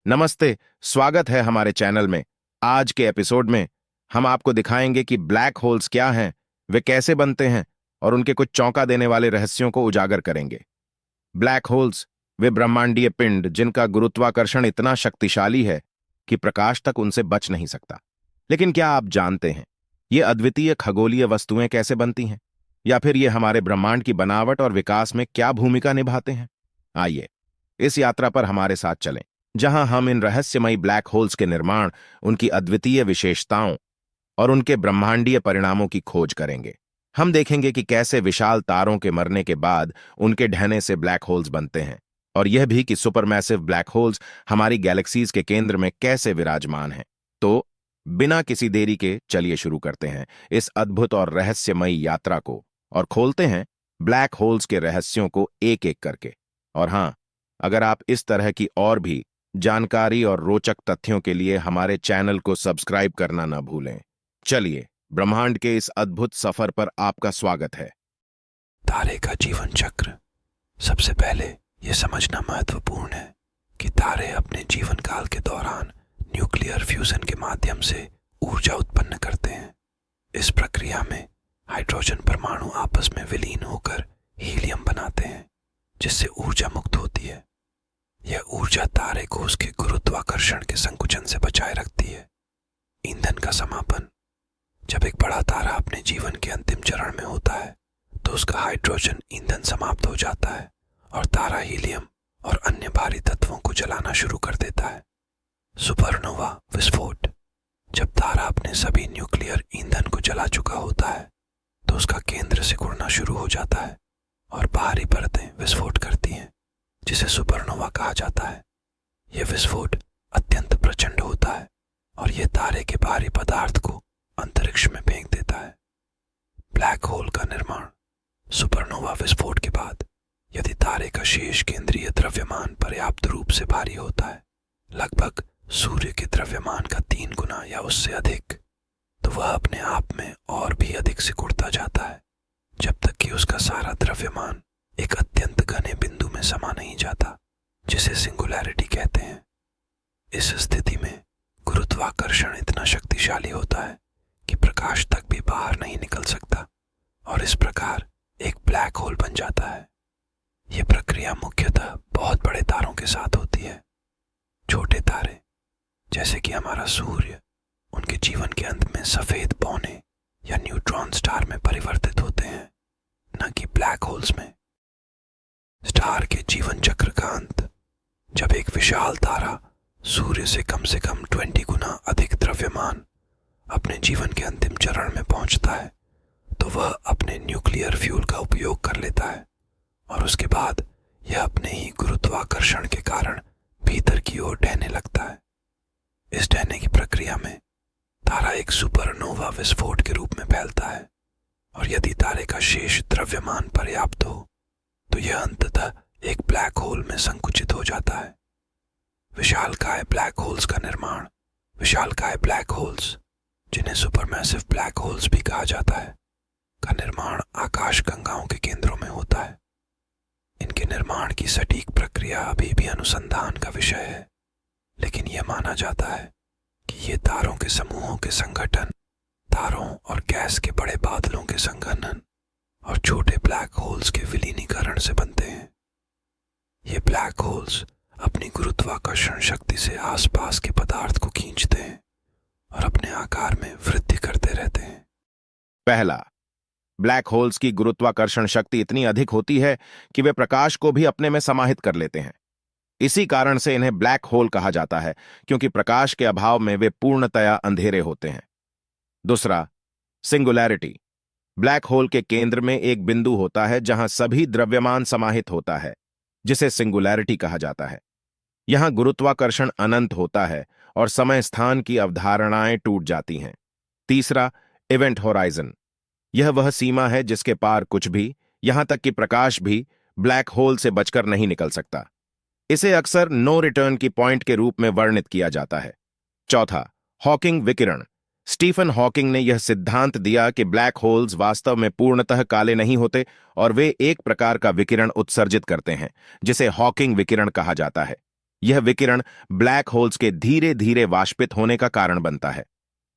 नमस्ते, स्वागत है हमारे चैनल में। आज के एपिसोड में हम आपको दिखाएंगे कि ब्लैक होल्स क्या हैं, वे कैसे बनते हैं और उनके कुछ चौंका देने वाले रहस्यों को उजागर करेंगे। ब्लैक होल्स वे ब्रह्मांडीय पिंड जिनका गुरुत्वाकर्षण इतना शक्तिशाली है कि प्रकाश तक उनसे बच नहीं सकता। लेकिन क्या आप जानते हैं ये अद्वितीय खगोलीय वस्तुएं कैसे बनती हैं, या फिर ये हमारे ब्रह्मांड की बनावट और विकास में क्या भूमिका निभाते हैं? आइए इस यात्रा पर हमारे साथ चलें, जहां हम इन रहस्यमयी ब्लैक होल्स के निर्माण, उनकी अद्वितीय विशेषताओं और उनके ब्रह्मांडीय परिणामों की खोज करेंगे। हम देखेंगे कि कैसे विशाल तारों के मरने के बाद उनके ढहने से ब्लैक होल्स बनते हैं, और यह भी कि सुपरमैसिव ब्लैक होल्स हमारी गैलेक्सीज के केंद्र में कैसे विराजमान हैं। तो बिना किसी देरी के चलिए शुरू करते हैं इस अद्भुत और रहस्यमयी यात्रा को और खोलते हैं ब्लैक होल्स के रहस्यों को एक एक करके। और हां, अगर आप इस तरह की और भी जानकारी और रोचक तथ्यों के लिए हमारे चैनल को सब्सक्राइब करना न भूलें। चलिए ब्रह्मांड के इस अद्भुत सफर पर आपका स्वागत है। तारे का जीवन चक्र। सबसे पहले यह समझना महत्वपूर्ण है कि तारे अपने जीवन काल के दौरान न्यूक्लियर फ्यूजन के माध्यम से ऊर्जा उत्पन्न करते हैं। इस प्रक्रिया में हाइड्रोजन परमाणु आपस में विलीन होकर हीलियम बनाते हैं, जिससे ऊर्जा मुक्त होती है। यह ऊर्जा तारे को उसके गुरुत्वाकर्षण के संकुचन से बचाए रखती है। ईंधन का समापन। जब एक बड़ा तारा अपने जीवन के अंतिम चरण में होता है तो उसका हाइड्रोजन ईंधन समाप्त हो जाता है और तारा हीलियम और अन्य भारी तत्वों को जलाना शुरू कर देता है। सुपरनोवा विस्फोट। जब तारा अपने सभी न्यूक्लियर ईंधन को जला चुका होता है तो उसका केंद्र सिकुड़ना शुरू हो जाता है और बाहरी परतें विस्फोट करती हैं, जिसे सुपरनोवा कहा जाता है। यह विस्फोट अत्यंत प्रचंड होता है और यह तारे के बाहरी पदार्थ को अंतरिक्ष में फेंक देता है। ब्लैक होल का निर्माण। सुपरनोवा विस्फोट के बाद यदि तारे का शेष केंद्रीय द्रव्यमान पर्याप्त रूप से भारी होता है, लगभग सूर्य के द्रव्यमान का 3 गुना या उससे अधिक, तो वह अपने आप में और भी अधिक सिकुड़ता जाता है, जब तक कि उसका सारा द्रव्यमान एक अत्यंत घने बिंदु में समा नहीं जाता, जिसे सिंगुलैरिटी कहते हैं। इस स्थिति में गुरुत्वाकर्षण इतना शक्तिशाली होता है कि प्रकाश तक भी बाहर नहीं निकल सकता और इस प्रकार एक ब्लैक होल बन जाता है। यह प्रक्रिया मुख्यतः बहुत बड़े तारों के साथ होती है। छोटे तारे जैसे कि हमारा सूर्य, उनके जीवन के अंत में सफेद पौने या न्यूट्रॉन स्टार में परिवर्तित होते हैं, न कि ब्लैक होल्स में। स्टार के जीवन चक्र का अंत। जब एक विशाल तारा सूर्य से कम 20 गुना अधिक द्रव्यमान अपने जीवन के अंतिम चरण में पहुंचता है तो वह अपने न्यूक्लियर फ्यूल का उपयोग कर लेता है और उसके बाद यह अपने ही गुरुत्वाकर्षण के कारण भीतर की ओर ढहने लगता है। इस ढहने की प्रक्रिया में तारा एक सुपरनोवा विस्फोट के रूप में फैलता है और यदि तारे का शेष द्रव्यमान पर्याप्त हो तो यह अंततः एक ब्लैक होल में संकुचित हो जाता है। विशालकाय ब्लैक होल्स का निर्माण। विशालकाय ब्लैक होल्स, जिन्हें सुपरमैसिव ब्लैक होल्स भी कहा जाता है, का निर्माण आकाश गंगाओं के केंद्रों में होता है। इनके निर्माण की सटीक प्रक्रिया अभी भी अनुसंधान का विषय है, लेकिन यह माना जाता है कि ये तारों के समूहों के संगठन, तारों और गैस के बड़े बादलों के संघनन और छोटे ब्लैक होल्स के विलीनीकरण से बनते हैं। ये ब्लैक होल्स अपनी गुरुत्वाकर्षण शक्ति से आसपास के पदार्थ को खींचते हैं और अपने आकार में वृद्धि करते रहते हैं। पहला, ब्लैक होल्स की गुरुत्वाकर्षण शक्ति इतनी अधिक होती है कि वे प्रकाश को भी अपने में समाहित कर लेते हैं। इसी कारण से इन्हें ब्लैक होल कहा जाता है, क्योंकि प्रकाश के अभाव में वे पूर्णतया अंधेरे होते हैं। दूसरा, सिंगुलैरिटी। ब्लैक होल के केंद्र में एक बिंदु होता है जहां सभी द्रव्यमान समाहित होता है, जिसे सिंगुलैरिटी कहा जाता है। यहां गुरुत्वाकर्षण अनंत होता है और समय स्थान की अवधारणाएं टूट जाती हैं। तीसरा, इवेंट होराइजन। यह वह सीमा है जिसके पार कुछ भी, यहां तक कि प्रकाश भी, ब्लैक होल से बचकर नहीं निकल सकता। इसे अक्सर नो रिटर्न की पॉइंट के रूप में वर्णित किया जाता है। चौथा, हॉकिंग विकिरण। स्टीफन हॉकिंग ने यह सिद्धांत दिया कि ब्लैक होल्स वास्तव में पूर्णतः काले नहीं होते और वे एक प्रकार का विकिरण उत्सर्जित करते हैं, जिसे हॉकिंग विकिरण कहा जाता है। यह विकिरण ब्लैक होल्स के धीरे धीरे वाष्पित होने का कारण बनता है।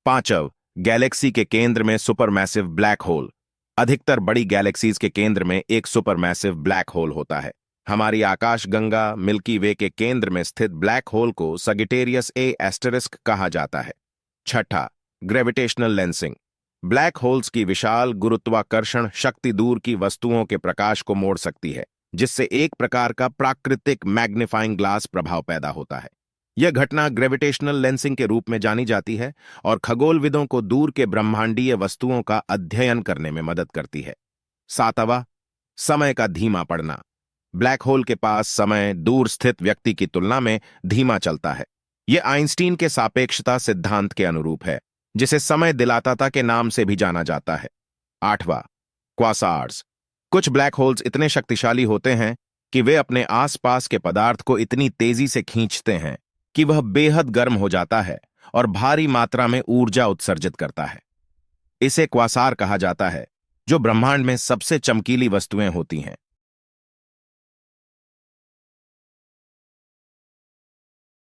पांचव, गैलेक्सी के केंद्र में सुपरमैसिव ब्लैक होल। अधिकतर बड़ी गैलेक्सीज के केंद्र में एक सुपरमैसिव ब्लैक होल होता है। हमारी आकाशगंगा मिल्की वे के केंद्र में स्थित ब्लैक होल को सगिटेरियस ए एस्टेरिस्क कहा जाता है। छठा, ग्रेविटेशनल लेंसिंग। ब्लैक होल्स की विशाल गुरुत्वाकर्षण शक्ति दूर की वस्तुओं के प्रकाश को मोड़ सकती है, जिससे एक प्रकार का प्राकृतिक मैग्नीफाइंग ग्लास प्रभाव पैदा होता है। यह घटना ग्रेविटेशनल लेंसिंग के रूप में जानी जाती है और खगोलविदों को दूर के ब्रह्मांडीय वस्तुओं का अध्ययन करने में मदद करती है। सातवां, समय का धीमा पड़ना। ब्लैक होल के पास समय दूर स्थित व्यक्ति की तुलना में धीमा चलता है। यह आइंस्टीन के सापेक्षता सिद्धांत के अनुरूप है, जिसे समय दिलाताता के नाम से भी जाना जाता है। आठवां, क्वासार्स। कुछ ब्लैक होल्स इतने शक्तिशाली होते हैं कि वे अपने आसपास के पदार्थ को इतनी तेजी से खींचते हैं कि वह बेहद गर्म हो जाता है और भारी मात्रा में ऊर्जा उत्सर्जित करता है। इसे क्वासार कहा जाता है, जो ब्रह्मांड में सबसे चमकीली वस्तुएं होती हैं।